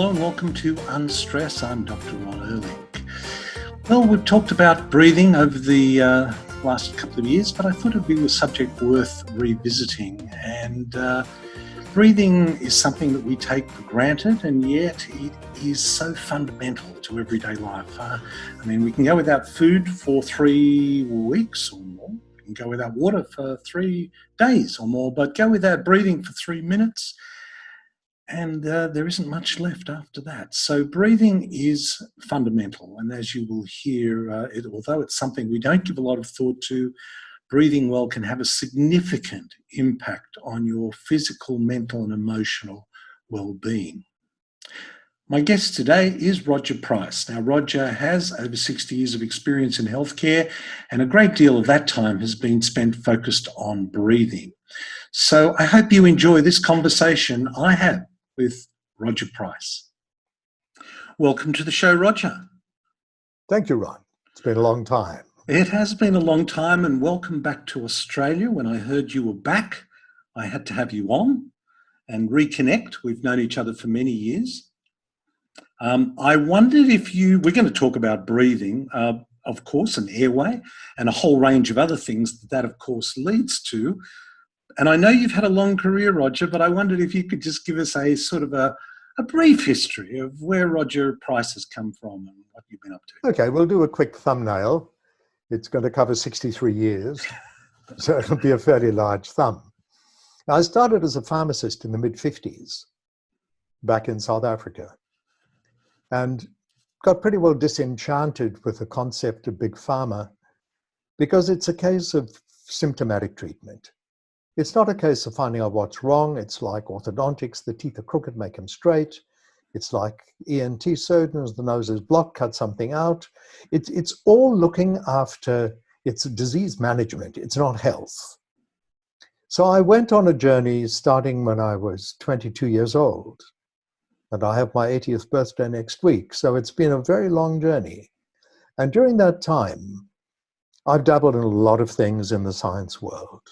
Hello and welcome to Unstress. I'm Dr. Ron Ehrlich. Well, we've talked about breathing over the last couple of years, but I thought it'd be a subject worth revisiting. And breathing is something that we take for granted, and yet it is so fundamental to everyday life. We can go without food for 3 weeks or more. We can go without water for 3 days or more, but go without breathing for 3 minutes, and there isn't much left after that. So breathing is fundamental. And as you will hear, although it's something we don't give a lot of thought to, breathing well can have a significant impact on your physical, mental, and emotional well-being. My guest today is Roger Price. Now, Roger has over 60 years of experience in healthcare, and a great deal of that time has been spent focused on breathing. So I hope you enjoy this conversation I had with Roger Price. Welcome to the show, Roger. Thank you, Ron. It's been a long time. It has been a long time, and welcome back to Australia. When I heard you were back, I had to have you on and reconnect. We've known each other for many years. I wondered if we're going to talk about breathing, of course, and airway, and a whole range of other things that of course leads to. And I know you've had a long career, Roger, but I wondered if you could just give us a sort of a brief history of where Roger Price has come from and what you've been up to. Okay, we'll do a quick thumbnail. It's going to cover 63 years, so it'll be a fairly large thumb. Now, I started as a pharmacist in the mid-50s back in South Africa and got pretty well disenchanted with the concept of big pharma because it's a case of symptomatic treatment. It's not a case of finding out what's wrong. It's like orthodontics, the teeth are crooked, make them straight. It's like ENT surgeons, the nose is blocked, cut something out. It's all looking after, it's disease management, it's not health. So I went on a journey starting when I was 22 years old, and I have my 80th birthday next week. So it's been a very long journey. And during that time, I've dabbled in a lot of things in the science world.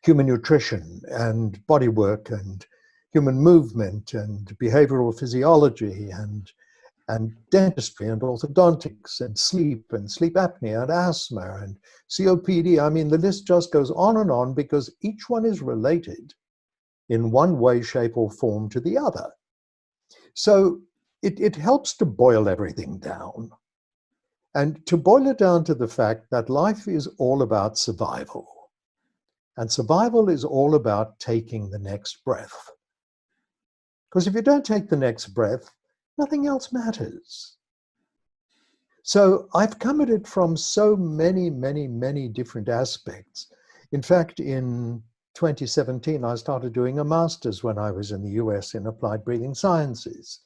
Human nutrition and body work and human movement and behavioral physiology and dentistry and orthodontics and sleep apnea and asthma and COPD. I mean, the list just goes on and on because each one is related in one way, shape, or form to the other. So it helps to boil everything down and to boil it down to the fact that life is all about survival. And survival is all about taking the next breath. Because if you don't take the next breath, nothing else matters. So I've come at it from so many, many, many different aspects. In fact, in 2017, I started doing a master's when I was in the US in applied breathing sciences.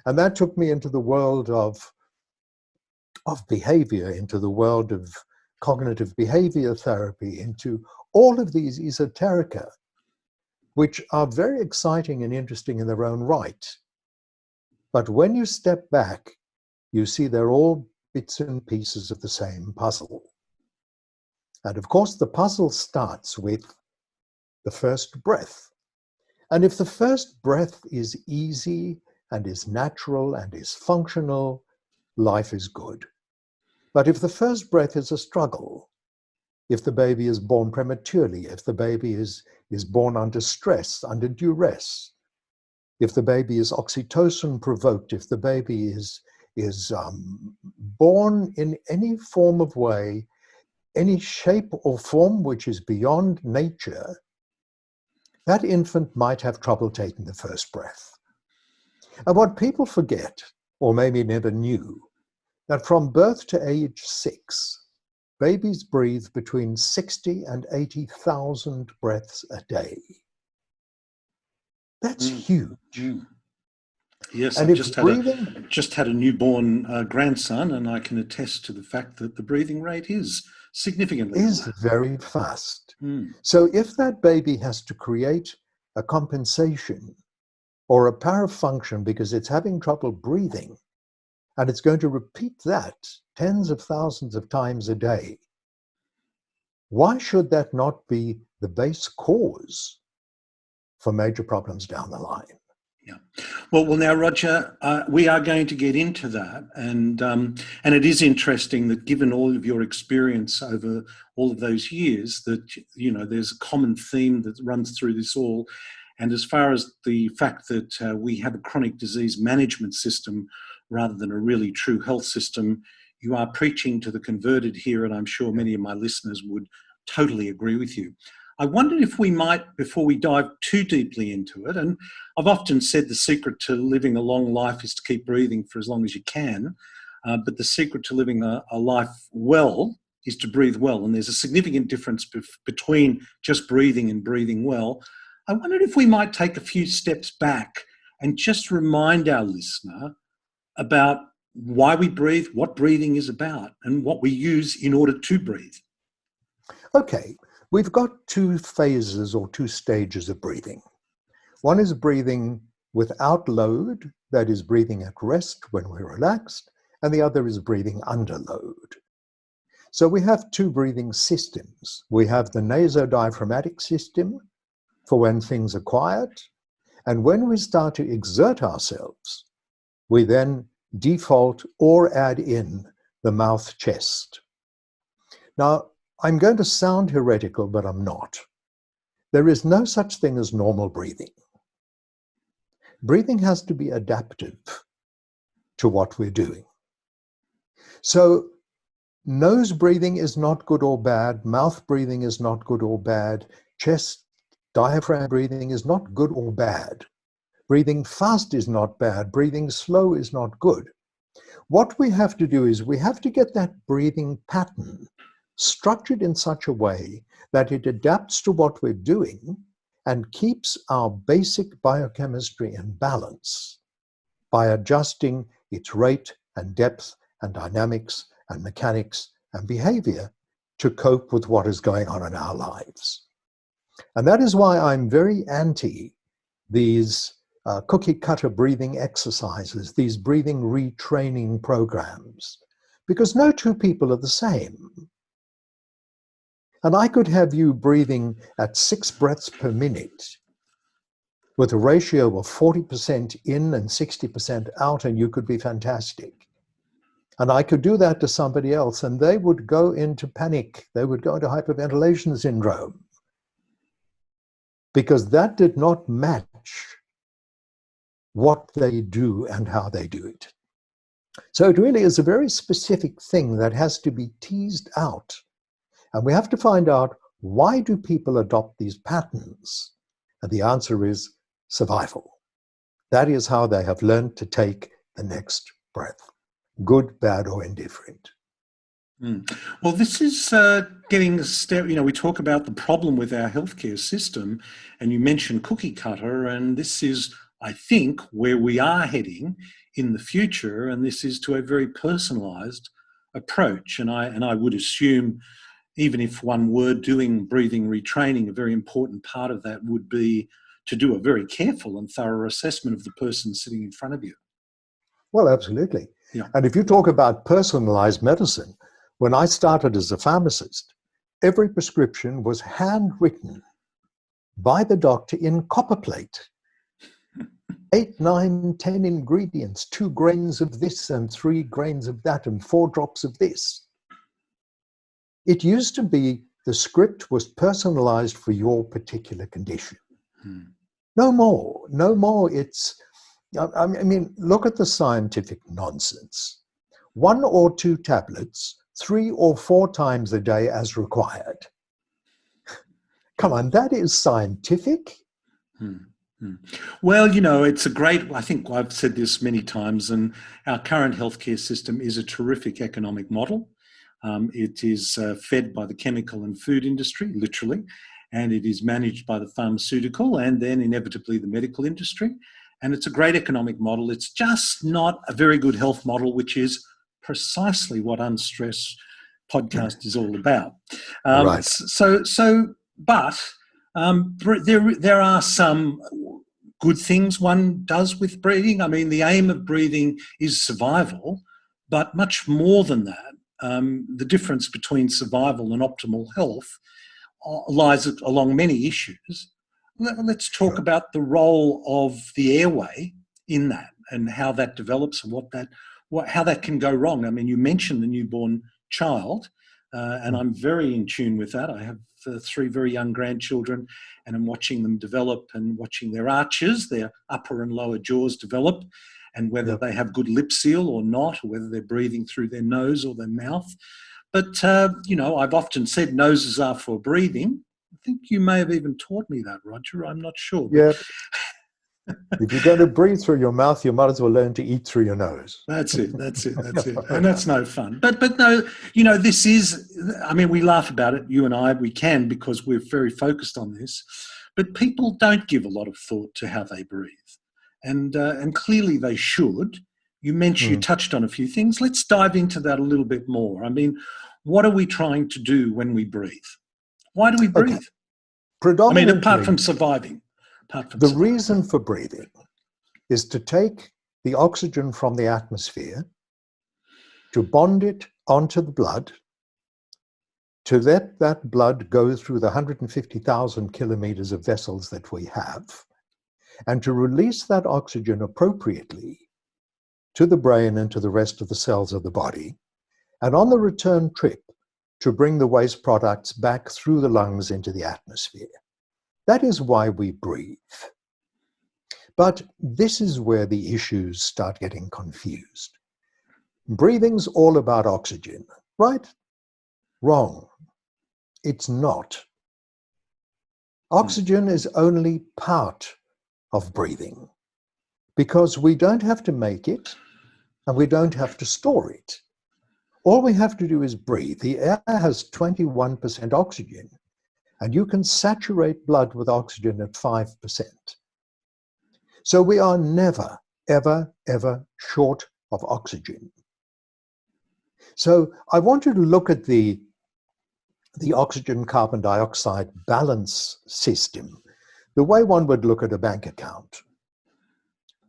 And that took me into the world of behavior, into the world of cognitive behavior therapy, into all of these esoterica, which are very exciting and interesting in their own right. But when you step back, you see they're all bits and pieces of the same puzzle. And of course, the puzzle starts with the first breath. And if the first breath is easy and is natural and is functional, life is good. But if the first breath is a struggle, if the baby is born prematurely, if the baby is born under stress, under duress, if the baby is oxytocin provoked, if the baby is born in any form of way, any shape or form which is beyond nature, that infant might have trouble taking the first breath. And what people forget, or maybe never knew, that from birth to age 6, babies breathe between 60 and 80,000 breaths a day. That's huge. Yes, and I've just had a newborn grandson, and I can attest to the fact that the breathing rate is significantly very fast. So if that baby has to create a compensation or a parafunction because it's having trouble breathing, and it's going to repeat that tens of thousands of times a day, why should that not be the base cause for major problems down the line? Yeah. Well, now, Roger, we are going to get into that, and it is interesting that, given all of your experience over all of those years, that there's a common theme that runs through this all. And as far as the fact that we have a chronic disease management system rather than a really true health system, you are preaching to the converted here, and I'm sure many of my listeners would totally agree with you. I wondered if we might, before we dive too deeply into it, and I've often said the secret to living a long life is to keep breathing for as long as you can, but the secret to living a life well is to breathe well, and there's a significant difference between just breathing and breathing well. I wondered if we might take a few steps back and just remind our listener about why we breathe, what breathing is about, and what we use in order to breathe. Okay, we've got two phases or two stages of breathing. One is breathing without load, that is breathing at rest when we're relaxed, and the other is breathing under load. So we have two breathing systems. We have the nasodiaphragmatic system for when things are quiet, and when we start to exert ourselves, we then default or add in the mouth-chest. Now, I'm going to sound heretical, but I'm not. There is no such thing as normal breathing. Breathing has to be adaptive to what we're doing. So nose breathing is not good or bad. Mouth breathing is not good or bad. Chest, diaphragm breathing is not good or bad. Breathing fast is not bad. Breathing slow is not good. What we have to do is we have to get that breathing pattern structured in such a way that it adapts to what we're doing and keeps our basic biochemistry in balance by adjusting its rate and depth and dynamics and mechanics and behavior to cope with what is going on in our lives. And that is why I'm very anti these cookie cutter breathing exercises, these breathing retraining programs, because no two people are the same. And I could have you breathing at 6 breaths per minute with a ratio of 40% in and 60% out, and you could be fantastic. And I could do that to somebody else, and they would go into panic. They would go into hyperventilation syndrome, because that did not match what they do and how they do it. So it really is a very specific thing that has to be teased out. And we have to find out, why do people adopt these patterns? And the answer is survival. That is how they have learned to take the next breath, good, bad, or indifferent. Well, this is getting a step, we talk about the problem with our healthcare system, and you mentioned cookie cutter, and this is, I think, where we are heading in the future, and this is to a very personalized approach. And I would assume, even if one were doing breathing retraining, a very important part of that would be to do a very careful and thorough assessment of the person sitting in front of you. Well, absolutely. Yeah. And if you talk about personalized medicine, when I started as a pharmacist, every prescription was handwritten by the doctor in copperplate. 8, 9, 10 ingredients, 2 grains of this and 3 grains of that and 4 drops of this. It used to be the script was personalized for your particular condition. No more, no more. I mean, look at the scientific nonsense. 1 or 2 tablets, 3 or 4 times a day as required. Come on, that is scientific. Well, it's a great, I think I've said this many times, and our current healthcare system is a terrific economic model. It is fed by the chemical and food industry, literally, and it is managed by the pharmaceutical and then inevitably the medical industry. And it's a great economic model. It's just not a very good health model, which is precisely what Unstress podcast is all about. Right. But there are some good things one does with breathing. I mean, the aim of breathing is survival, but much more than that. The difference between survival and optimal health lies along many issues. Let's talk about the role of the airway in that, and how that develops, and how that can go wrong. I mean, you mentioned the newborn child, and I'm very in tune with that. I have 3 very young grandchildren, and I'm watching them develop and watching their arches, their upper and lower jaws develop, and whether they have good lip seal or not, or whether they're breathing through their nose or their mouth. But, I've often said noses are for breathing. I think you may have even taught me that, Roger. I'm not sure. But Yeah. If you're going to breathe through your mouth, you might as well learn to eat through your nose. That's it. And that's no fun. But no, this is, I mean, we laugh about it, you and I, we can, because we're very focused on this. But people don't give a lot of thought to how they breathe. And clearly they should. You touched on a few things. Let's dive into that a little bit more. I mean, what are we trying to do when we breathe? Why do we breathe? Okay. Predominantly, I mean, apart from surviving. Reason for breathing is to take the oxygen from the atmosphere, to bond it onto the blood, to let that blood go through the 150,000 kilometers of vessels that we have, and to release that oxygen appropriately to the brain and to the rest of the cells of the body, and on the return trip, to bring the waste products back through the lungs into the atmosphere. That is why we breathe. But this is where the issues start getting confused. Breathing's all about oxygen, right? Wrong. It's not. Oxygen is only part of breathing, because we don't have to make it and we don't have to store it. All we have to do is breathe. The air has 21% oxygen, and you can saturate blood with oxygen at 5%. So we are never, ever, ever short of oxygen. So I want you to look at the oxygen-carbon dioxide balance system, the way one would look at a bank account.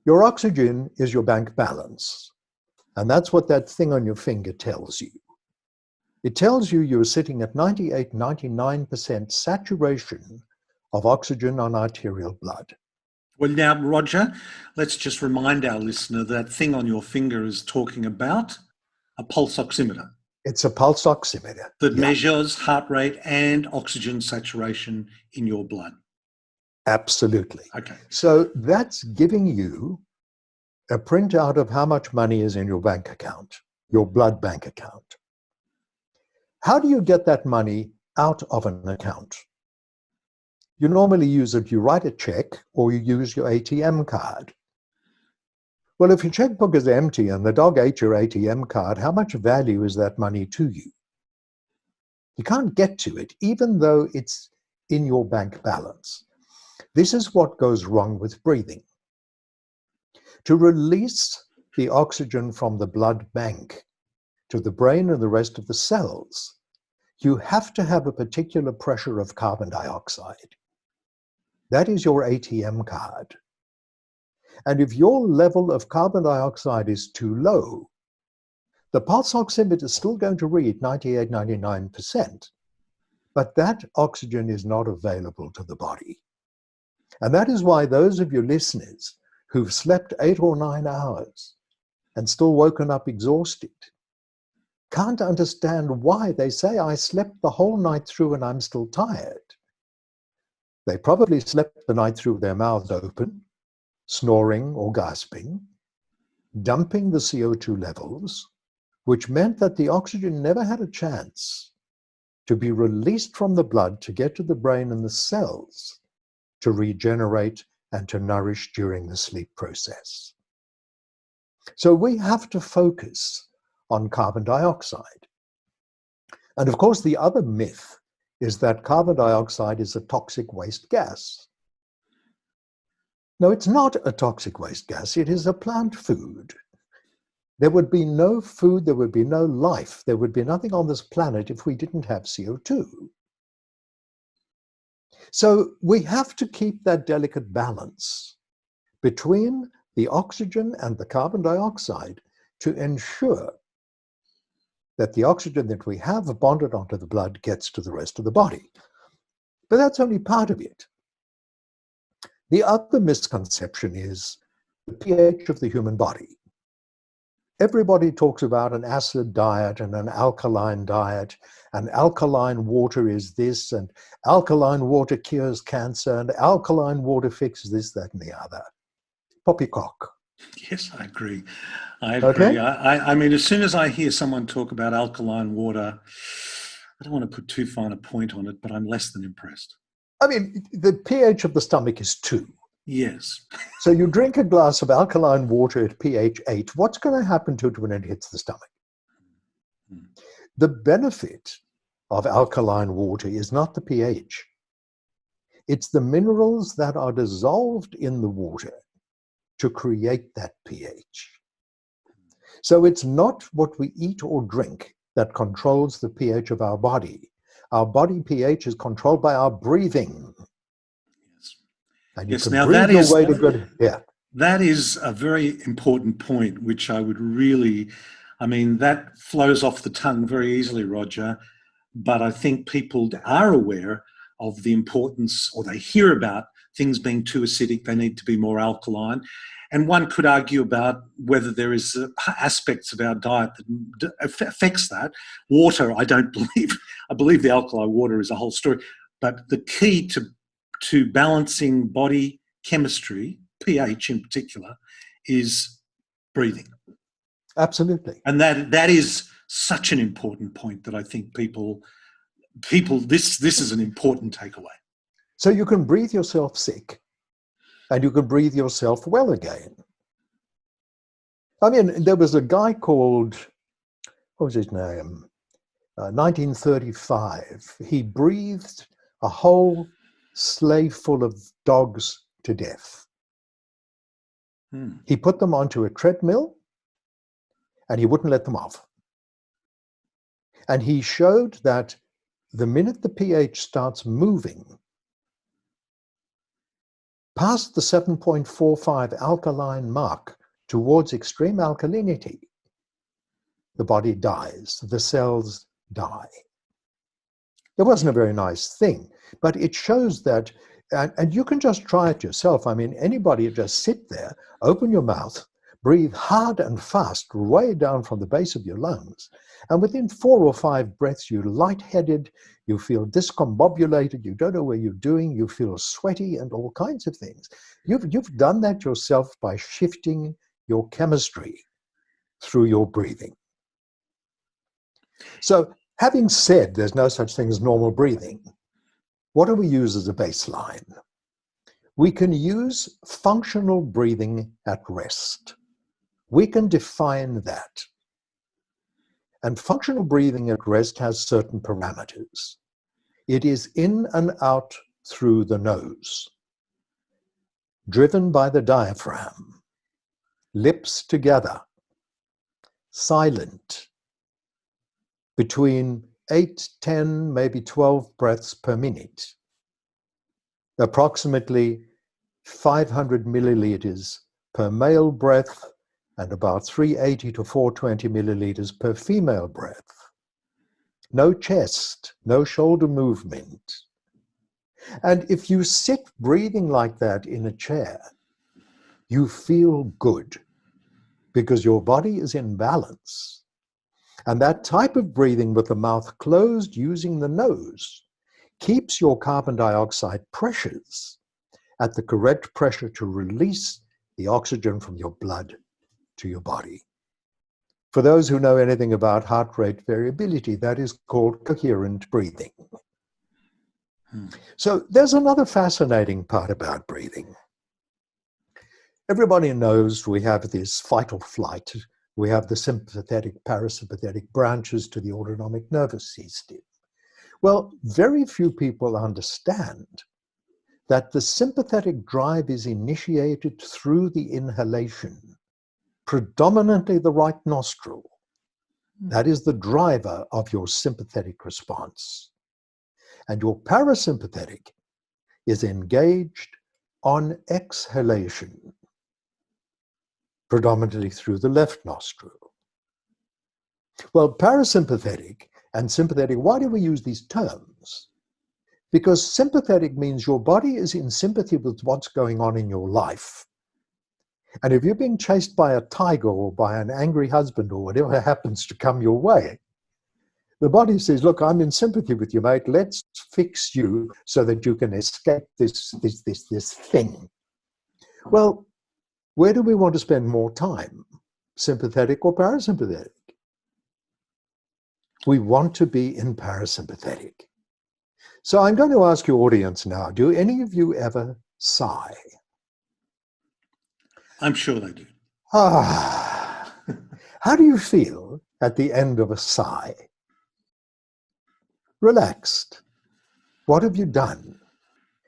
Your oxygen is your bank balance, and that's what that thing on your finger tells you. It tells you you're sitting at 98, 99% saturation of oxygen on arterial blood. Well, now, Roger, let's just remind our listener that thing on your finger is talking about a pulse oximeter. It's a pulse oximeter that measures heart rate and oxygen saturation in your blood. Absolutely. Okay. So that's giving you a printout of how much money is in your bank account, your blood bank account. How do you get that money out of an account? You normally use it, you write a check, or you use your ATM card. Well, if your checkbook is empty and the dog ate your ATM card, how much value is that money to you? You can't get to it, even though it's in your bank balance. This is what goes wrong with breathing. To release the oxygen from the blood bank to the brain and the rest of the cells, you have to have a particular pressure of carbon dioxide. That is your ATM card. And if your level of carbon dioxide is too low, the pulse oximeter is still going to read 98, 99%, but that oxygen is not available to the body. And that is why those of your listeners who've slept 8 or 9 hours and still woken up exhausted can't understand why they say, I slept the whole night through and I'm still tired. They probably slept the night through with their mouths open, snoring or gasping, dumping the CO2 levels, which meant that the oxygen never had a chance to be released from the blood to get to the brain and the cells to regenerate and to nourish during the sleep process. So we have to focus on carbon dioxide. And of course, the other myth is that carbon dioxide is a toxic waste gas. No, it's not a toxic waste gas. It is a plant food. There would be no food, there would be no life, there would be nothing on this planet if we didn't have CO2. So we have to keep that delicate balance between the oxygen and the carbon dioxide to ensure that the oxygen that we have bonded onto the blood gets to the rest of the body. But that's only part of it. The other misconception is the pH of the human body. Everybody talks about an acid diet and an alkaline diet, and alkaline water is this, and alkaline water cures cancer, and alkaline water fixes this, that, and the other. Poppycock. Yes, I agree. I agree. Okay? I mean, as soon as I hear someone talk about alkaline water, I don't want to put too fine a point on it, but I'm less than impressed. I mean, the pH of the stomach is 2. Yes. So you drink a glass of alkaline water at pH 8. What's going to happen to it when it hits the stomach? The benefit of alkaline water is not the pH. It's the minerals that are dissolved in the water to create that pH. So it's not what we eat or drink that controls the pH of our body. Our body pH is controlled by our breathing. Yes. And you Yes. can Now breathe your way to good. Yeah. that is a very important point, which I would really, I mean, that flows off the tongue very easily, Roger. But I think people are aware of the importance, or they hear about things being too acidic, they need to be more alkaline. And one could argue about whether there is aspects of our diet that affects that. Water, I don't believe. I believe the alkali water is a whole story. But the key to balancing body chemistry, pH in particular, is breathing. Absolutely. And that is such an important point that I think people this is an important takeaway. So you can breathe yourself sick and you can breathe yourself well again. I mean, there was a guy called, what was his name? 1935. He breathed a whole sleigh full of dogs to death. He put them onto a treadmill and he wouldn't let them off. And he showed that the minute the pH starts moving past the 7.45 alkaline mark towards extreme alkalinity, the body dies, the cells die. It wasn't a very nice thing, but it shows that, and you can just try it yourself. I mean, anybody just sit there, open your mouth, breathe hard and fast, way down from the base of your lungs, and within 4 or 5 breaths, you're lightheaded, you feel discombobulated, you don't know what you're doing, you feel sweaty and all kinds of things. You've done that yourself by shifting your chemistry through your breathing. So having said there's no such thing as normal breathing, what do we use as a baseline? We can use functional breathing at rest. We can define that. And functional breathing at rest has certain parameters. It is in and out through the nose, driven by the diaphragm, lips together, silent, between 8, 10, maybe 12 breaths per minute, approximately 500 milliliters per male breath, and about 380 to 420 milliliters per female breath. No chest, no shoulder movement. And if you sit breathing like that in a chair, you feel good because your body is in balance. And that type of breathing with the mouth closed using the nose keeps your carbon dioxide pressures at the correct pressure to release the oxygen from your blood to your body. For those who know anything about heart rate variability, that is called coherent breathing. So there's another fascinating part about breathing. Everybody knows we have this fight or flight. We have the sympathetic, parasympathetic branches to the autonomic nervous system. Well, very few people understand that the sympathetic drive is initiated through the inhalation, predominantly the right nostril. That is the driver of your sympathetic response. And your parasympathetic is engaged on exhalation, predominantly through the left nostril. Well, parasympathetic and sympathetic, why do we use these terms? Because sympathetic means your body is in sympathy with what's going on in your life. And if you're being chased by a tiger or by an angry husband or whatever happens to come your way, the body says, look, I'm in sympathy with you, mate. Let's fix you so that you can escape this thing. Well, where do we want to spend more time? Sympathetic or parasympathetic? We want to be in parasympathetic. So I'm going to ask your audience now, do any of you ever sigh? I'm sure they do. Ah, how do you feel at the end of a sigh? Relaxed. What have you done?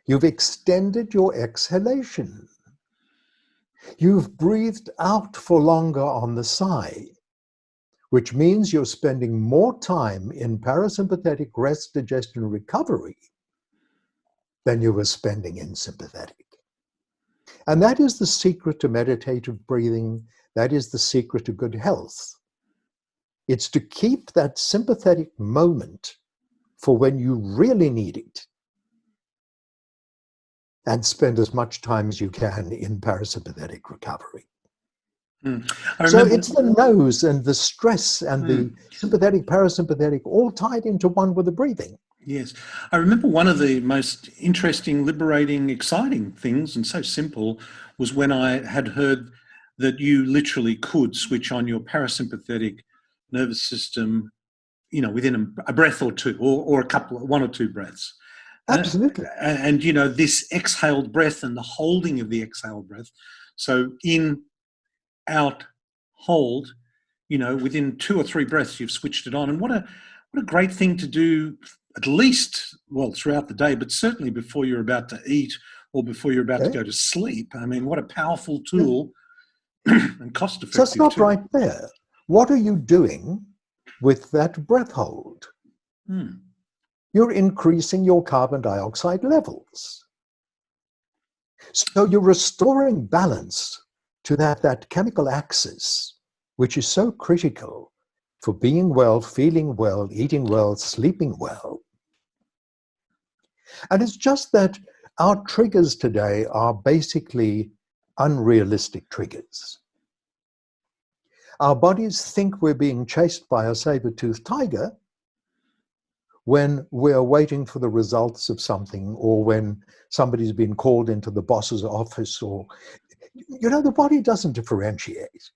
You've extended your exhalation. You've breathed out for longer on the sigh, which means you're spending more time in parasympathetic rest, digestion, and recovery than you were spending in sympathetic. And that is the secret to meditative breathing. That is the secret to good health. It's to keep that sympathetic moment for when you really need it and spend as much time as you can in parasympathetic recovery. So it's the nose and the stress and the sympathetic, parasympathetic, all tied into one with the breathing. Yes. I remember one of the most interesting, liberating, exciting things, and so simple, was when I had heard that you literally could switch on your parasympathetic nervous system, you know, within a breath or two, or one or two breaths. Absolutely. And, you know, this exhaled breath and the holding of the exhaled breath. So in, out, hold, you know, within 2 or 3 breaths, you've switched it on. And what a great thing to do, at least, well, throughout the day, but certainly before you're about to eat or before you're about to go to sleep. I mean, what a powerful tool and cost effective. So it's not right there. What are you doing with that breath hold? You're increasing your carbon dioxide levels. So you're restoring balance to that chemical axis, which is so critical for being well, feeling well, eating well, sleeping well. And it's just that our triggers today are basically unrealistic triggers. Our bodies think we're being chased by a saber-toothed tiger when we're waiting for the results of something, or when somebody's been called into the boss's office, or, you know, the body doesn't differentiate.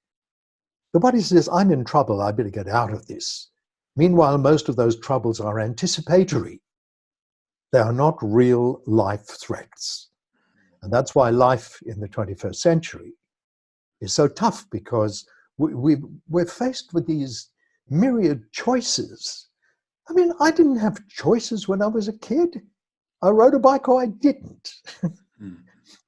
The body says, I'm in trouble, I better get out of this. Meanwhile, most of those troubles are anticipatory. They are not real life threats. And that's why life in the 21st century is so tough, because we're faced with these myriad choices. I mean, I didn't have choices when I was a kid. I rode a bike or I didn't.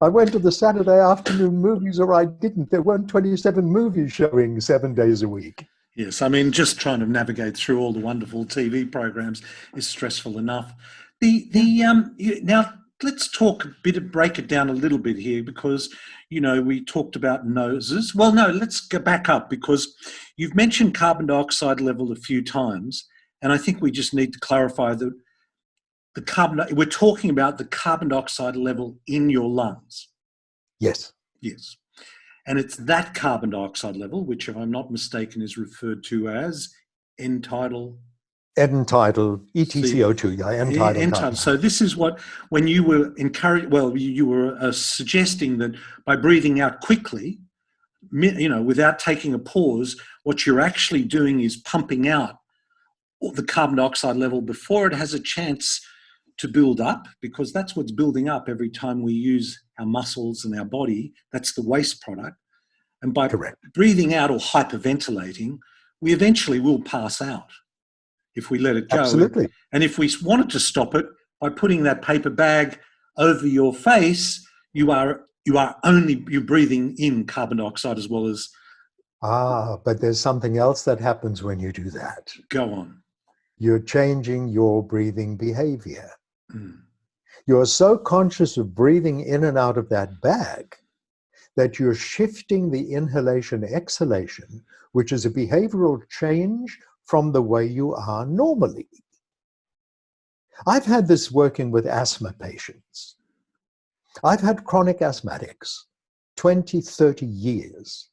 I went to the Saturday afternoon movies or I didn't. There weren't 27 movies showing 7 days a week. Yes, I mean, just trying to navigate through all the wonderful TV programs is stressful enough. Now let's break it down a little bit here, because, you know, we talked about noses. Well, no, let's go back up, because you've mentioned carbon dioxide level a few times, and I think we just need to clarify that we're talking about the carbon dioxide level in your lungs. Yes. Yes. And it's that carbon dioxide level, which, if I'm not mistaken, is referred to as end-tidal. End-tidal, ETCO2, yeah, end-tidal. So this is what, when you were you were suggesting that by breathing out quickly, you know, without taking a pause, what you're actually doing is pumping out the carbon dioxide level before it has a chance to build up, because that's what's building up every time we use our muscles and our body. That's the waste product. And by breathing out or hyperventilating, we eventually will pass out if we let it go. Absolutely. And if we wanted to stop it, by putting that paper bag over your face, you're breathing in carbon dioxide as well as... But there's something else that happens when you do that. Go on. You're changing your breathing behavior. You're so conscious of breathing in and out of that bag that you're shifting the inhalation-exhalation, which is a behavioral change from the way you are normally. I've had this working with asthma patients. I've had chronic asthmatics, 20, 30 years,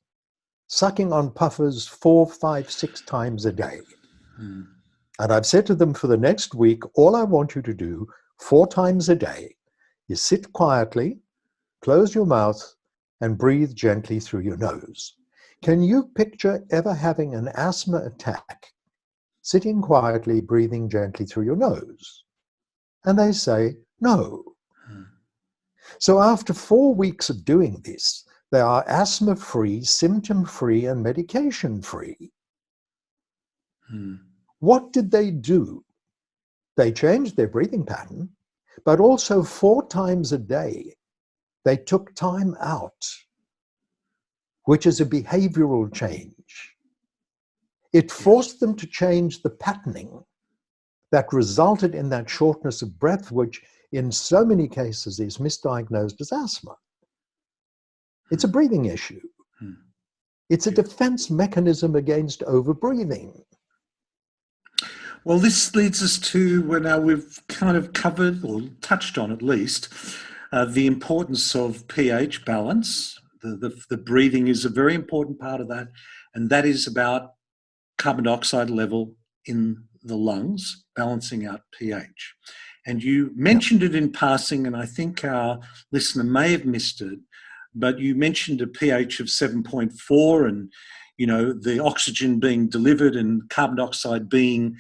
sucking on puffers 4, 5, 6 times a day. Mm. And I've said to them, for the next week, all I want you to do 4 times a day is sit quietly, close your mouth, and breathe gently through your nose. Can you picture ever having an asthma attack, sitting quietly, breathing gently through your nose? And they say, no. Mm. So after 4 weeks of doing this, they are asthma-free, symptom-free, and medication-free. Mm. What did they do? They changed their breathing pattern, but also 4 times a day, they took time out, which is a behavioral change. It forced them to change the patterning that resulted in that shortness of breath, which in so many cases is misdiagnosed as asthma. It's a breathing issue. Mm. It's a defense mechanism against overbreathing. Well, this leads us to where now we've kind of covered or touched on at least the importance of pH balance. The breathing is a very important part of that, and that is about carbon dioxide level in the lungs, balancing out pH. And you mentioned it in passing, and I think our listener may have missed it, but you mentioned a pH of 7.4 and, you know, the oxygen being delivered and carbon dioxide being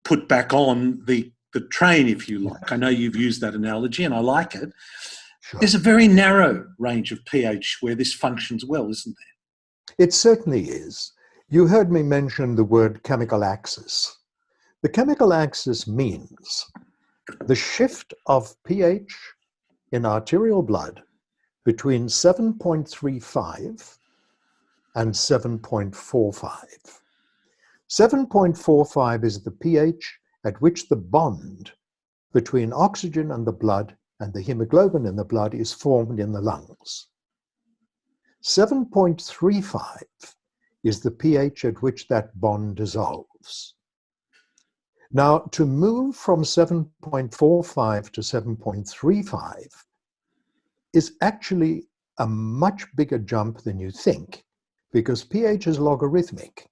put back on the train, if you like. I know you've used that analogy and I like it. Sure. There's a very narrow range of pH where this functions well, isn't there? It certainly is. You heard me mention the word chemical axis. The chemical axis means the shift of pH in arterial blood between 7.35 and 7.45. 7.45 is the pH at which the bond between oxygen and the blood and the hemoglobin in the blood is formed in the lungs. 7.35 is the pH at which that bond dissolves. Now, to move from 7.45 to 7.35 is actually a much bigger jump than you think, because pH is logarithmic.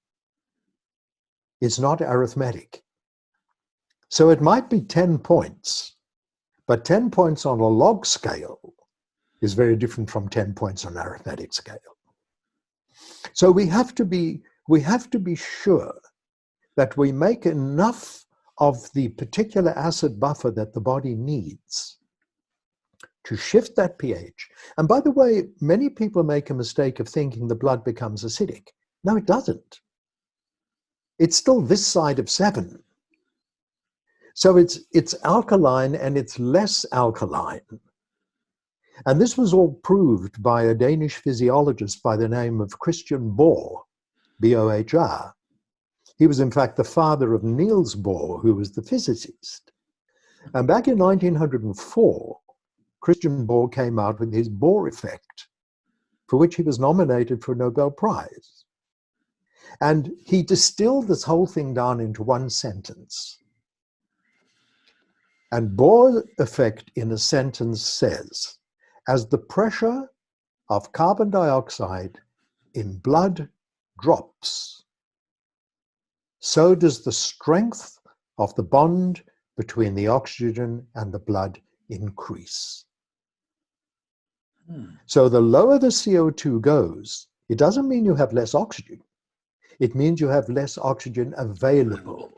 It's not arithmetic. So it might be 10 points, but 10 points on a log scale is very different from 10 points on an arithmetic scale. So we have to be sure that we make enough of the particular acid buffer that the body needs to shift that pH. And by the way, many people make a mistake of thinking the blood becomes acidic. No, it doesn't. It's still this side of 7. So it's alkaline and it's less alkaline. And this was all proved by a Danish physiologist by the name of Christian Bohr, B-O-H-R. He was in fact the father of Niels Bohr, who was the physicist. And back in 1904, Christian Bohr came out with his Bohr effect, for which he was nominated for a Nobel Prize. And he distilled this whole thing down into one sentence. And Bohr effect in a sentence says, as the pressure of carbon dioxide in blood drops, so does the strength of the bond between the oxygen and the blood increase. So the lower the CO2 goes, it doesn't mean you have less oxygen. It means you have less oxygen available.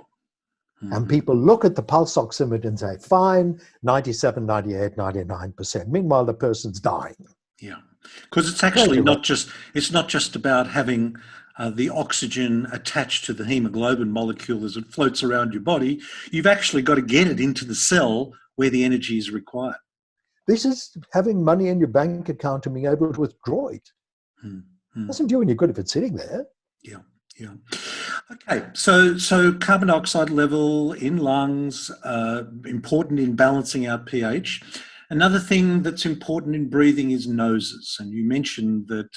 And people look at the pulse oximeter and say, fine, 97, 98, 99%. Meanwhile, the person's dying. Yeah, because it's actually not just about having the oxygen attached to the hemoglobin molecule as it floats around your body. You've actually got to get it into the cell where the energy is required. This is having money in your bank account and being able to withdraw it. Doesn't do any good if it's sitting there. Yeah. Yeah. Okay. So carbon dioxide level in lungs, important in balancing out pH. Another thing that's important in breathing is noses. And you mentioned that,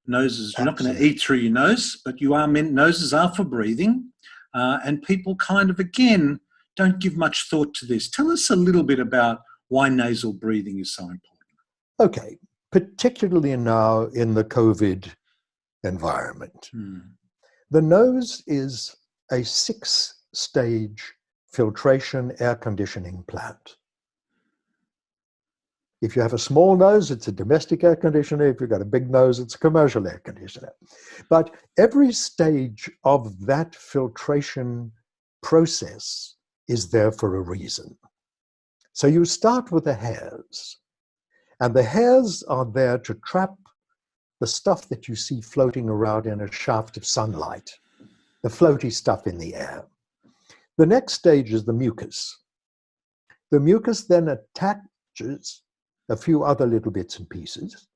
noses, you're not going to eat through your nose, but noses are for breathing. And people kind of, again, don't give much thought to this. Tell us a little bit about why nasal breathing is so important. Okay, particularly now in the COVID environment. The nose is a 6-stage filtration air conditioning plant. If you have a small nose, it's a domestic air conditioner. If you've got a big nose, it's a commercial air conditioner. But every stage of that filtration process is there for a reason. So you start with the hairs, and the hairs are there to trap the stuff that you see floating around in a shaft of sunlight, the floaty stuff in the air. The next stage is the mucus. The mucus then attaches a few other little bits and pieces,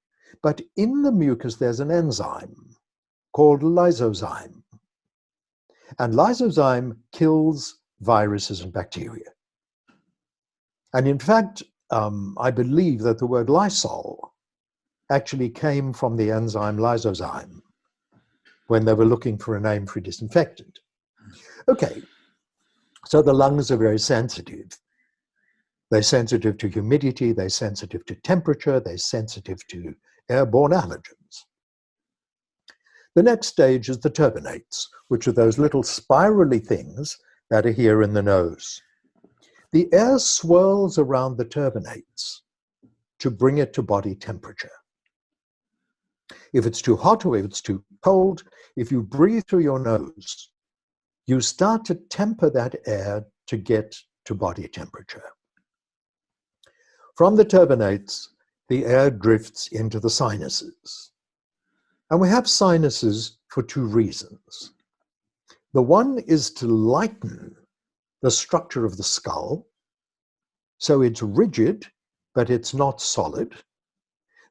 but in the mucus there's an enzyme called lysozyme. And lysozyme kills viruses and bacteria. And in fact, I believe that the word Lysol actually came from the enzyme lysozyme when they were looking for a name for a disinfectant. Okay, so the lungs are very sensitive. They're sensitive to humidity, they're sensitive to temperature, they're sensitive to airborne allergens. The next stage is the turbinates, which are those little spirally things that are here in the nose. The air swirls around the turbinates to bring it to body temperature. If it's too hot or if it's too cold, if you breathe through your nose, you start to temper that air to get to body temperature. From the turbinates, the air drifts into the sinuses. And we have sinuses for 2 reasons. The one is to lighten the structure of the skull, so it's rigid, but it's not solid.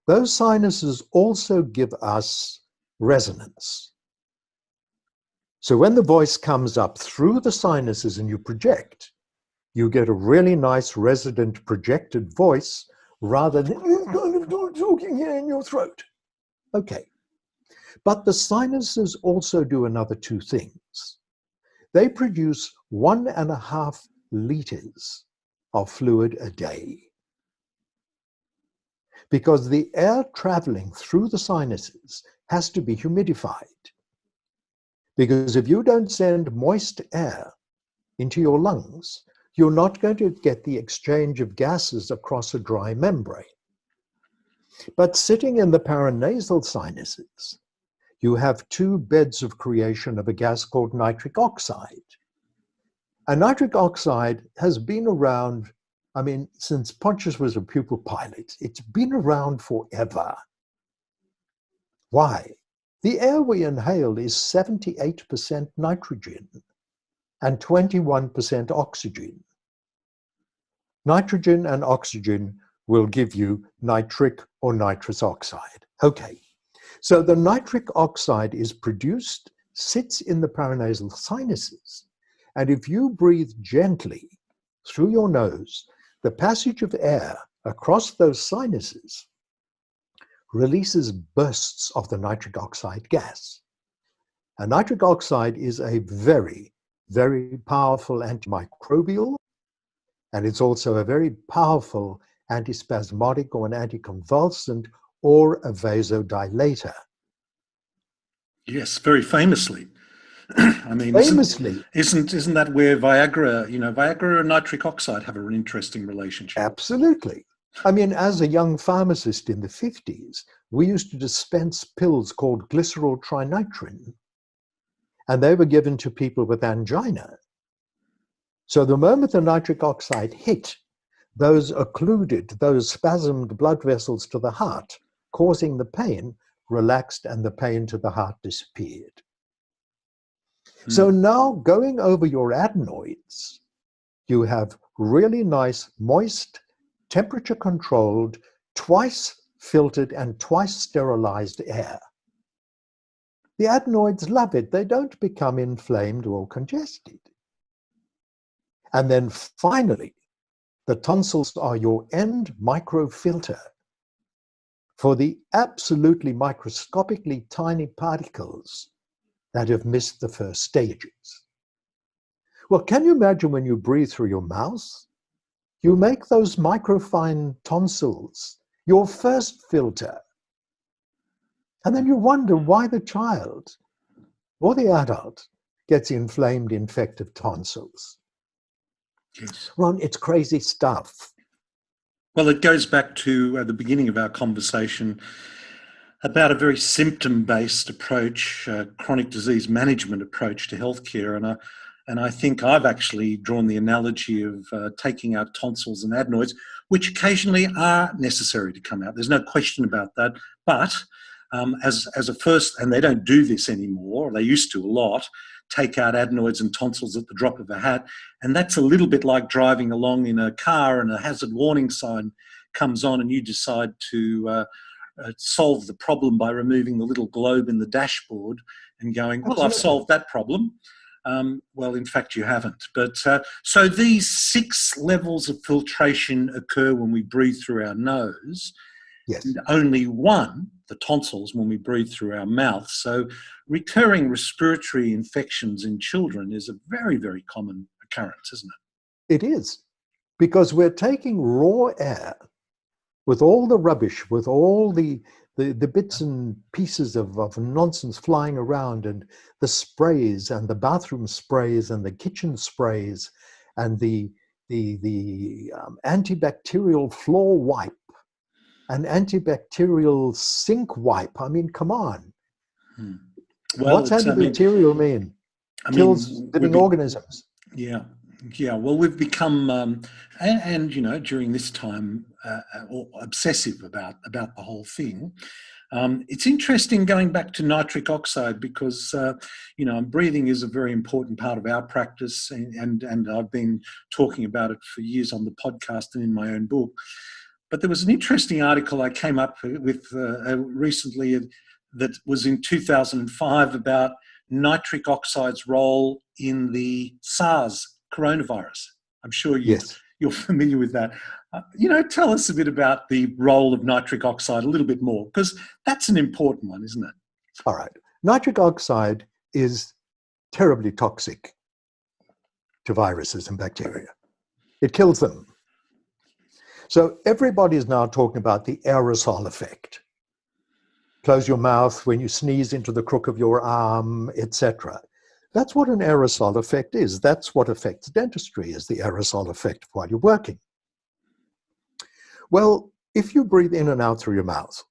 Those sinuses also give us resonance. So when the voice comes up through the sinuses and you project, you get a really nice resonant projected voice rather than kind of talking here in your throat. Okay. But the sinuses also do another 2 things. They produce 1.5 liters of fluid a day. Because the air traveling through the sinuses has to be humidified. Because if you don't send moist air into your lungs, you're not going to get the exchange of gases across a dry membrane. But sitting in the paranasal sinuses, you have 2 beds of creation of a gas called nitric oxide. And nitric oxide has been around, since Pontius was a pupil pilot. It's been around forever. Why? The air we inhale is 78% nitrogen and 21% oxygen. Nitrogen and oxygen will give you nitric or nitrous oxide. Okay, so the nitric oxide is produced, sits in the paranasal sinuses, and if you breathe gently through your nose, the passage of air across those sinuses releases bursts of the nitric oxide gas. And nitric oxide is a very, very powerful antimicrobial, and it's also a very powerful antispasmodic or an anticonvulsant or a vasodilator. Yes, very famously. Famously. Isn't that where Viagra, Viagra and nitric oxide have an interesting relationship? Absolutely. As a young pharmacist in the 50s, we used to dispense pills called glycerol trinitrin, and they were given to people with angina. So the moment the nitric oxide hit, those occluded, those spasmed blood vessels to the heart, causing the pain, relaxed, and the pain to the heart disappeared. So now, going over your adenoids, you have really nice, moist, temperature-controlled, twice filtered and twice sterilized air. The adenoids love it. They don't become inflamed or congested. And then finally, the tonsils are your end microfilter for the absolutely microscopically tiny particles that have missed the first stages. Well, can you imagine when you breathe through your mouth? You make those microfine tonsils your first filter. And then you wonder why the child or the adult gets inflamed, infected tonsils. Yes. Ron, it's crazy stuff. Well, it goes back to the beginning of our conversation about a very symptom-based approach, chronic disease management approach to healthcare. And I think I've actually drawn the analogy of taking out tonsils and adenoids, which occasionally are necessary to come out. There's no question about that. But as a first, and they don't do this anymore, they used to a lot, take out adenoids and tonsils at the drop of a hat. And that's a little bit like driving along in a car and a hazard warning sign comes on and you decide to solve the problem by removing the little globe in the dashboard and going, well, Absolutely. I've solved that problem. Well, in fact, you haven't. But so these 6 levels of filtration occur when we breathe through our nose. Yes. And only one, the tonsils, when we breathe through our mouth. So recurring respiratory infections in children is a very, very common occurrence, isn't it? It is. Because we're taking raw air with all the rubbish, with all the bits and pieces of nonsense flying around, and the sprays and the bathroom sprays and the kitchen sprays and the antibacterial floor wipe and antibacterial sink wipe. I mean, come on. Well, what's antibacterial mean? Kills living organisms. Yeah. Yeah, well, we've become, and you know, during this time, obsessive about the whole thing. It's interesting going back to nitric oxide because, you know, breathing is a very important part of our practice, and I've been talking about it for years on the podcast and in my own book. But there was an interesting article I came up with recently that was in 2005 about nitric oxide's role in the SARS coronavirus. I'm sure you're familiar with that. You know, tell us a bit about the role of nitric oxide a little bit more, because that's an important one, isn't it? All right. Nitric oxide is terribly toxic to viruses and bacteria. It kills them. So everybody is now talking about the aerosol effect. Close your mouth when you sneeze into the crook of your arm, etc. That's what an aerosol effect is. That's what affects dentistry, is the aerosol effect while you're working. Well, if you breathe in and out through your mouth,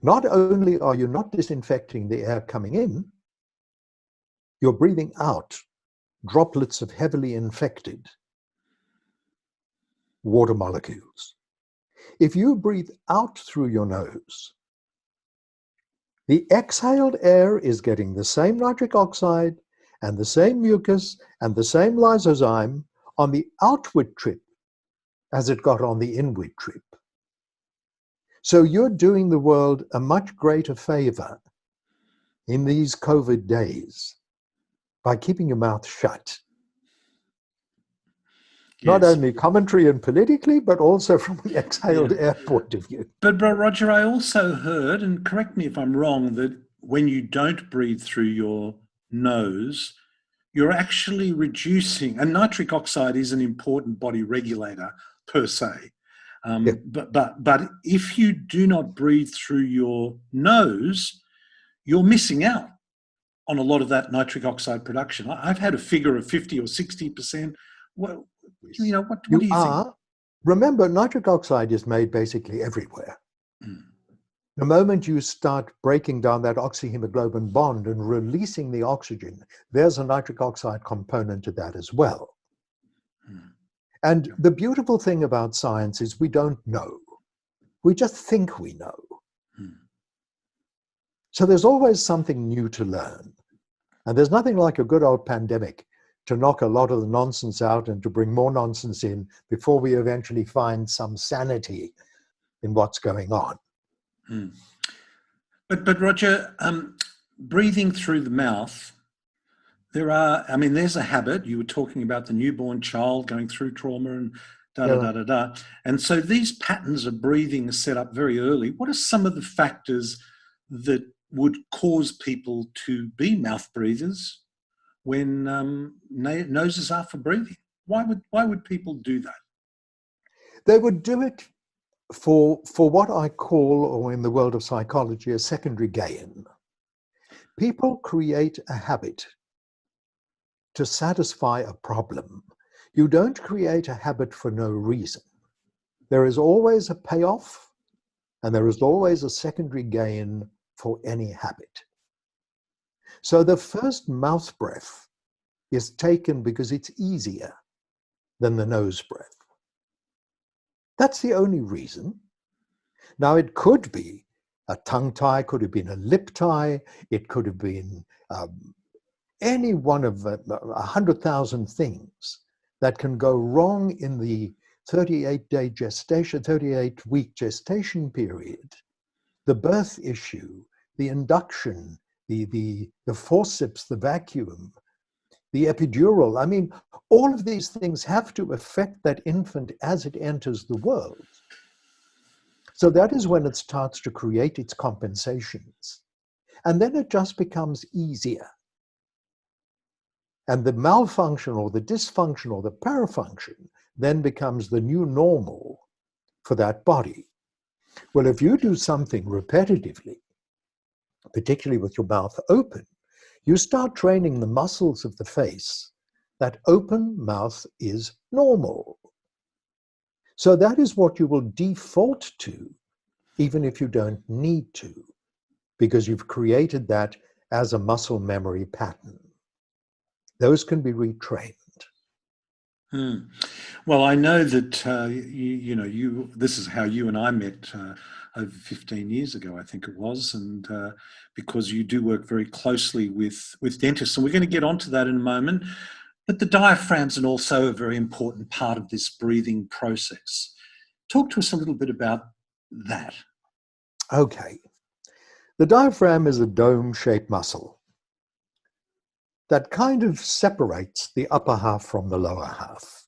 not only are you not disinfecting the air coming in, you're breathing out droplets of heavily infected water molecules. If you breathe out through your nose, the exhaled air is getting the same nitric oxide and the same mucus and the same lysozyme on the outward trip as it got on the inward trip. So you're doing the world a much greater favor in these COVID days by keeping your mouth shut. Yes. Not only commentary and politically, but also from the exhaled air point of view. But Roger, I also heard, and correct me if I'm wrong, that when you don't breathe through your nose, you're actually reducing, and nitric oxide is an important body regulator per se. But if you do not breathe through your nose, you're missing out on a lot of that nitric oxide production. I've had a figure of 50 or 60%. Well, you know, what do you think? Remember, nitric oxide is made basically everywhere. The moment you start breaking down that oxyhemoglobin bond and releasing the oxygen, there's a nitric oxide component to that as well. And the beautiful thing about science is we don't know. We just think we know. So there's always something new to learn. And there's nothing like a good old pandemic to knock a lot of the nonsense out and to bring more nonsense in before we eventually find some sanity in what's going on. But Roger, breathing through the mouth, there's a habit. You were talking about the newborn child going through trauma and da-da-da-da-da. And so these patterns of breathing are set up very early. What are some of the factors that would cause people to be mouth breathers when noses are for breathing? Why would people do that? They would do it for what I call, or in the world of psychology, a secondary gain. People create a habit to satisfy a problem. You don't create a habit for no reason. There is always a payoff, and there is always a secondary gain for any habit. So the first mouth breath is taken because it's easier than the nose breath. That's the only reason. Now, it could be a tongue tie, could have been a lip tie, it could have been any one of 100,000 things that can go wrong in the 38-day gestation, 38-week gestation period. The birth issue, the induction, the forceps, the vacuum, the epidural. I mean, all of these things have to affect that infant as it enters the world. So that is when it starts to create its compensations. And then it just becomes easier. And the malfunction or the dysfunction or the parafunction then becomes the new normal for that body. Well, if you do something repetitively, particularly with your mouth open, you start training the muscles of the face that open mouth is normal. So that is what you will default to, even if you don't need to, because you've created that as a muscle memory pattern. Those can be retrained. Well, I know that this is how you and I met over 15 years ago, I think it was, and because you do work very closely with dentists, and we're going to get onto that in a moment. But the diaphragm's and also a very important part of this breathing process. Talk to us a little bit about that. Okay. The diaphragm is a dome-shaped muscle that kind of separates the upper half from the lower half.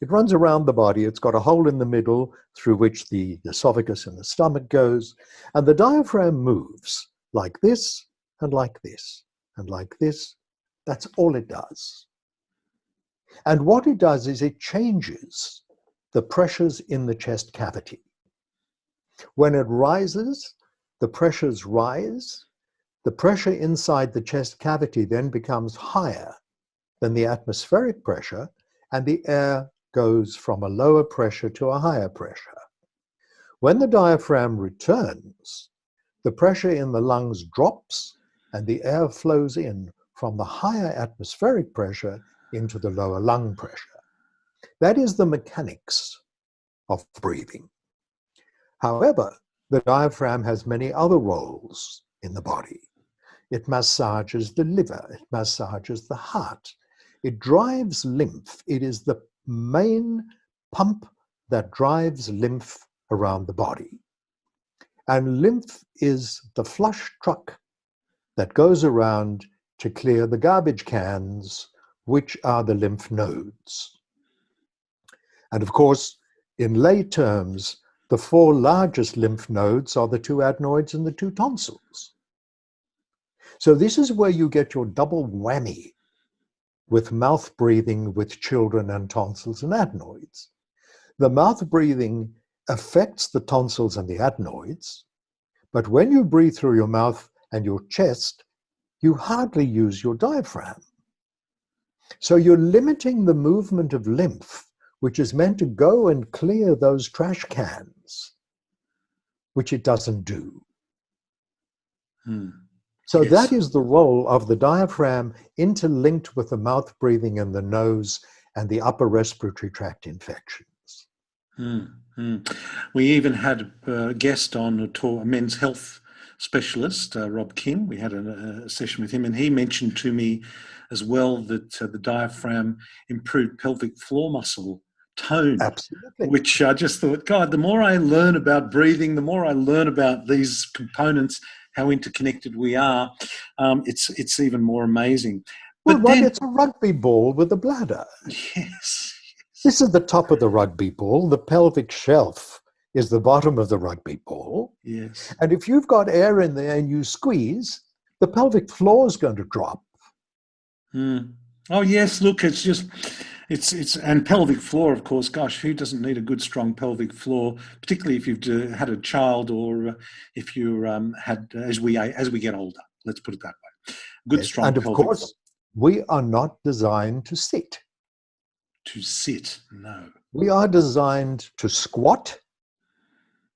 It runs around the body. It's got a hole in the middle through which the esophagus and the stomach goes. And the diaphragm moves like this and like this and like this. That's all it does. And what it does is it changes the pressures in the chest cavity. When it rises, the pressures rise. The pressure inside the chest cavity then becomes higher than the atmospheric pressure, and the air goes from a lower pressure to a higher pressure. When the diaphragm returns, the pressure in the lungs drops and the air flows in from the higher atmospheric pressure into the lower lung pressure. That is the mechanics of breathing. However, the diaphragm has many other roles in the body. It massages the liver, it massages the heart, it drives lymph. It is the main pump that drives lymph around the body. And lymph is the flush truck that goes around to clear the garbage cans, which are the lymph nodes. And of course, in lay terms, the four largest lymph nodes are the two adenoids and the two tonsils. So this is where you get your double whammy with mouth breathing with children and tonsils and adenoids. The mouth breathing affects the tonsils and the adenoids, but when you breathe through your mouth and your chest, you hardly use your diaphragm. So you're limiting the movement of lymph, which is meant to go and clear those trash cans, which it doesn't do. So Yes. that is the role of the diaphragm interlinked with the mouth breathing and the nose and the upper respiratory tract infections. We even had a guest on a men's health specialist, Rob King. We had a session with him, and he mentioned to me as well that the diaphragm improved pelvic floor muscle tone. Absolutely. Which I just thought, God, the more I learn about breathing, the more I learn about these components, how interconnected we are, it's even more amazing. Well, But right, then, it's a rugby ball with a bladder. yes. This is the top of the rugby ball. The pelvic shelf is the bottom of the rugby ball. Yes. And if you've got air in there and you squeeze, the pelvic floor is going to drop. Mm. Oh yes, look, it's just it's and pelvic floor, of course. Gosh, who doesn't need a good, strong pelvic floor, particularly if you've had a child or if you had as we get older. Let's put it that way. Good, Yes. strong And of pelvic floor course, we are not designed to sit. to sit. No. We are designed to squat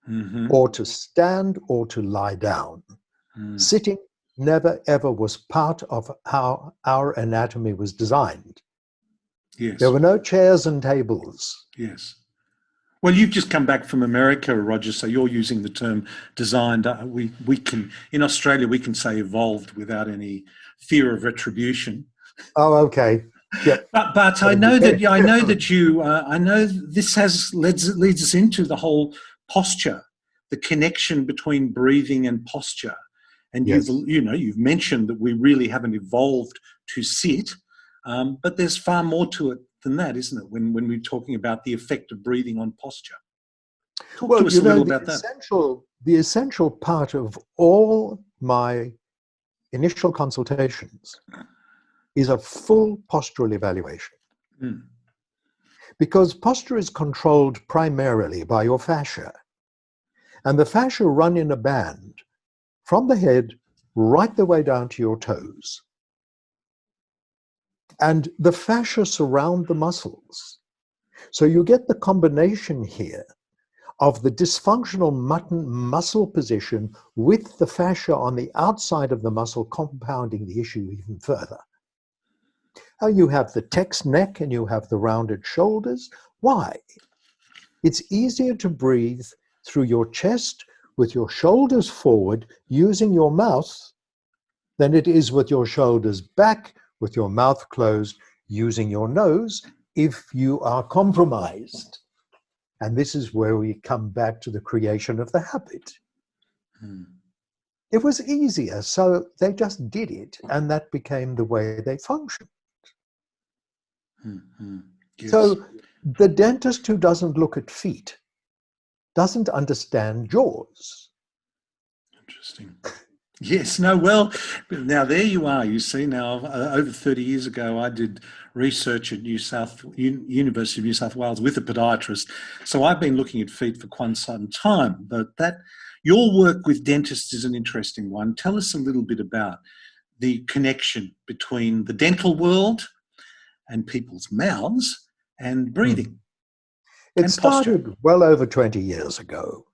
Hmm. or to stand or to lie down. Mm. Sitting never ever was part of how our anatomy was designed. There Yes. were no chairs and tables. Yes. Well, you've just come back from America, Roger, so you're using the term designed. We can in Australia we can say evolved without any fear of retribution. Oh, okay. Yep. But I Gotta be know that I careful. know that you I know this has leads us into the whole posture, the connection between breathing and posture. And Yes. you've mentioned that we really haven't evolved to sit, but there's far more to it than that, isn't it? When we're talking about the effect of breathing on posture, talk to Well, us a little the about that. essential part of all my initial consultations is a full postural evaluation. Mm. Because posture is controlled primarily by your fascia. And the fascia run in a band from the head right the way down to your toes. And the fascia surround the muscles. So you get the combination here of the dysfunctional muscle position with the fascia on the outside of the muscle compounding the issue even further. Now you have the text neck and you have the rounded shoulders. Why? It's easier to breathe through your chest with your shoulders forward using your mouth than it is with your shoulders back with your mouth closed using your nose if you are compromised. And this is where we come back to the creation of the habit. Mm. It was easier, so they just did it, and that became the way they functioned. Mm-hmm. Yes. So the dentist who doesn't look at feet doesn't understand jaws. Interesting. Yes, no, well, now there you are. You see, now over 30 years ago, I did research at University of New South Wales with a podiatrist. So I've been looking at feet for quite some time. But your work with dentists is an interesting one. Tell us a little bit about the connection between the dental world and people's mouths and breathing It and posture. started well over 20 years ago.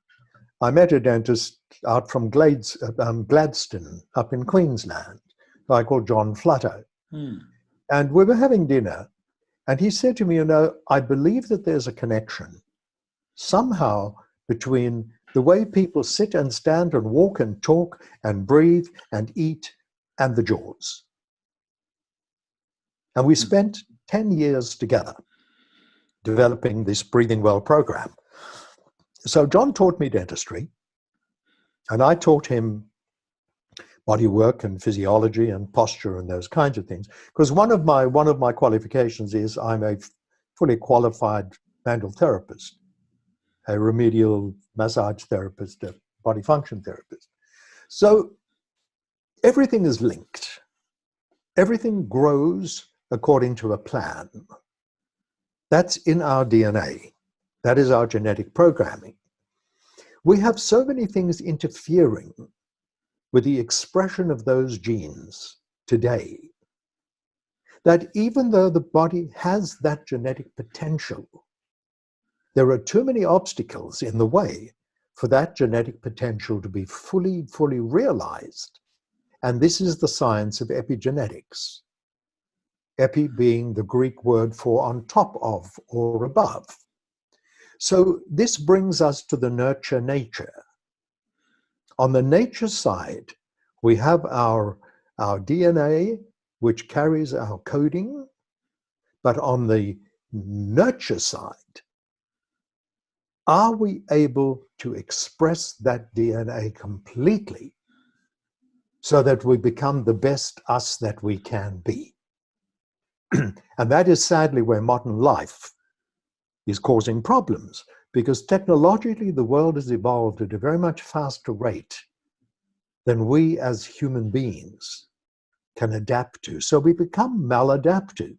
I met a dentist out from Gladstone up in Queensland, a guy called John Flutter. Mm. And we were having dinner, and he said to me, I believe that there's a connection somehow between the way people sit and stand and walk and talk and breathe and eat and the jaws. And we spent 10 years together developing this Breathing Well program. So John taught me dentistry, and I taught him body work and physiology and posture and those kinds of things. Because one of my qualifications is I'm a fully qualified manual therapist, a remedial massage therapist, a body function therapist. So everything is linked. Everything grows according to a plan. That's in our DNA. That is our genetic programming. We have so many things interfering with the expression of those genes today that even though the body has that genetic potential, there are too many obstacles in the way for that genetic potential to be fully realized. And this is the science of epigenetics. Epi being the Greek word for on top of or above. So this brings us to the nurture nature. On the nature side, we have our DNA, which carries our coding, but on the nurture side, are we able to express that DNA completely so that we become the best us that we can be? And that is sadly where modern life is causing problems, because technologically the world has evolved at a very much faster rate than we as human beings can adapt to. So we become maladaptive.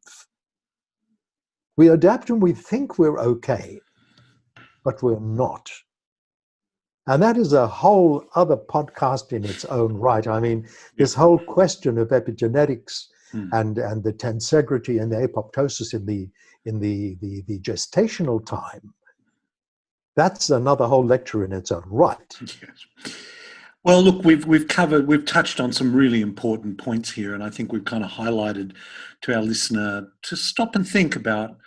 We adapt and we think we're okay, but we're not. And that is a whole other podcast in its own right. I mean, this whole question of epigenetics and the tensegrity and the apoptosis in the gestational time, that's another whole lecture in its own right. Yes. Well, look, we've touched on some really important points here, and I think we've kind of highlighted to our listener to stop and think about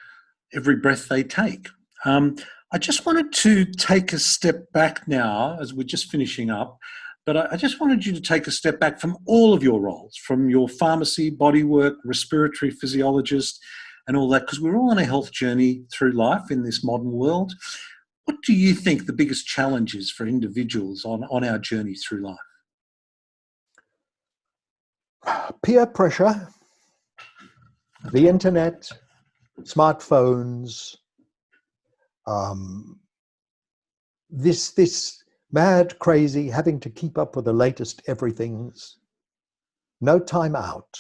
every breath they take. I just wanted to take a step back now as we're just finishing up, but I just wanted you to take a step back from all of your roles, from your pharmacy, bodywork, respiratory physiologist, and all that, because we're all on a health journey through life in this modern world. What do you think the biggest challenge is for individuals on our journey through life? Peer pressure, the internet, smartphones, this mad, crazy, having to keep up with the latest everythings, no time out.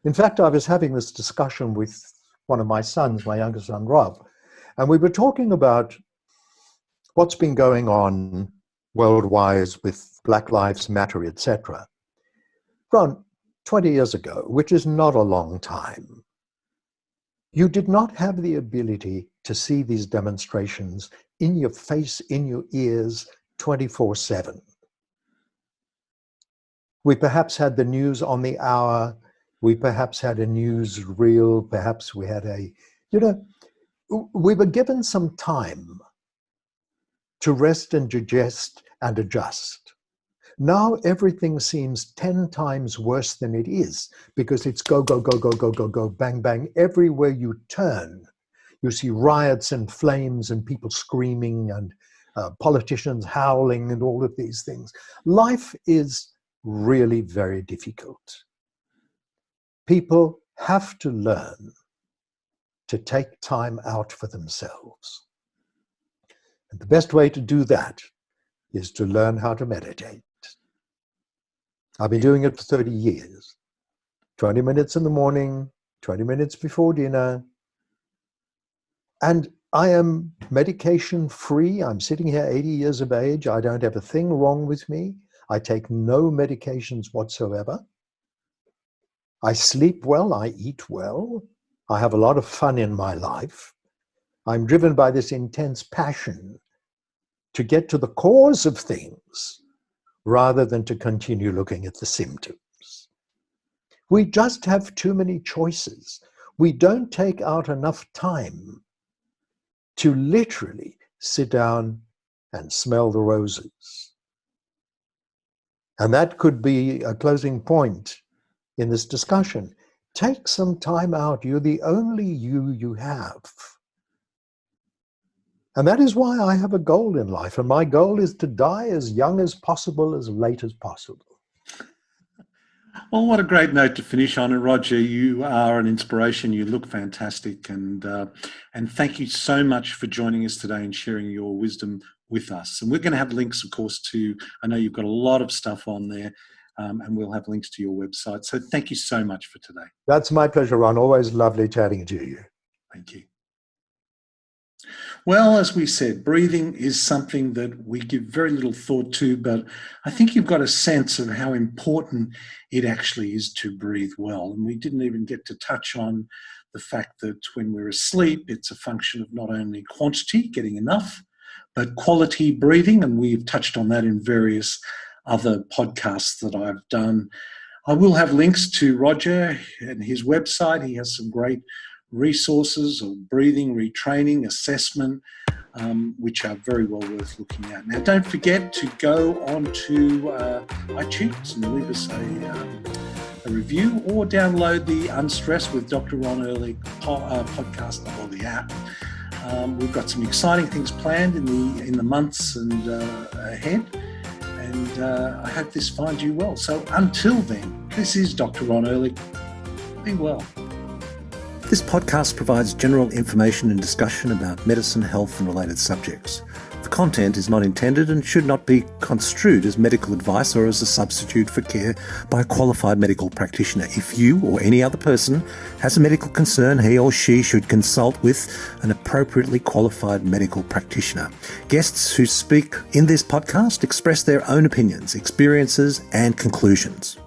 In fact, I was having this discussion with one of my sons, my youngest son, Rob, and we were talking about what's been going on worldwide with Black Lives Matter, etc. Ron, 20 years ago, which is not a long time, you did not have the ability to see these demonstrations in your face, in your ears, 24/7. We perhaps had the news on the hour, we perhaps had a news reel, perhaps we had we were given some time to rest and digest and adjust. Now everything seems 10 times worse than it is because it's go, go, go, go, go, go, go, bang, bang. Everywhere you turn, you see riots and flames and people screaming and politicians howling and all of these things. Life is really very difficult. People have to learn to take time out for themselves. And the best way to do that is to learn how to meditate. I've been doing it for 30 years. 20 minutes in the morning, 20 minutes before dinner. And I am medication free. I'm sitting here 80 years of age. I don't have a thing wrong with me. I take no medications whatsoever. I sleep well. I eat well. I have a lot of fun in my life. I'm driven by this intense passion to get to the cause of things rather than to continue looking at the symptoms. We just have too many choices. We don't take out enough time to literally sit down and smell the roses. And that could be a closing point in this discussion. Take some time out. You're the only you have. And that is why I have a goal in life. And my goal is to die as young as possible, as late as possible. Well, what a great note to finish on. And Roger, you are an inspiration. You look fantastic. And thank you so much for joining us today and sharing your wisdom with us. And we're going to have links, of course, I know you've got a lot of stuff on there, and we'll have links to your website. So thank you so much for today. That's my pleasure, Ron. Always lovely chatting to you. Thank you. Well, as we said, breathing is something that we give very little thought to, but I think you've got a sense of how important it actually is to breathe well. And we didn't even get to touch on the fact that when we're asleep, it's a function of not only quantity, getting enough, but quality breathing. And we've touched on that in various other podcasts that I've done. I will have links to Roger and his website. He has some great resources of breathing, retraining, assessment, which are very well worth looking at. Now, don't forget to go on to iTunes and leave us a review, or download the Unstressed with Dr. Ron Ehrlich podcast or the app. We've got some exciting things planned in the months and ahead, and I hope this finds you well. So until then, this is Dr. Ron Ehrlich. Be well. This podcast provides general information and discussion about medicine, health, and related subjects. The content is not intended and should not be construed as medical advice or as a substitute for care by a qualified medical practitioner. If you or any other person has a medical concern, he or she should consult with an appropriately qualified medical practitioner. Guests who speak in this podcast express their own opinions, experiences, and conclusions.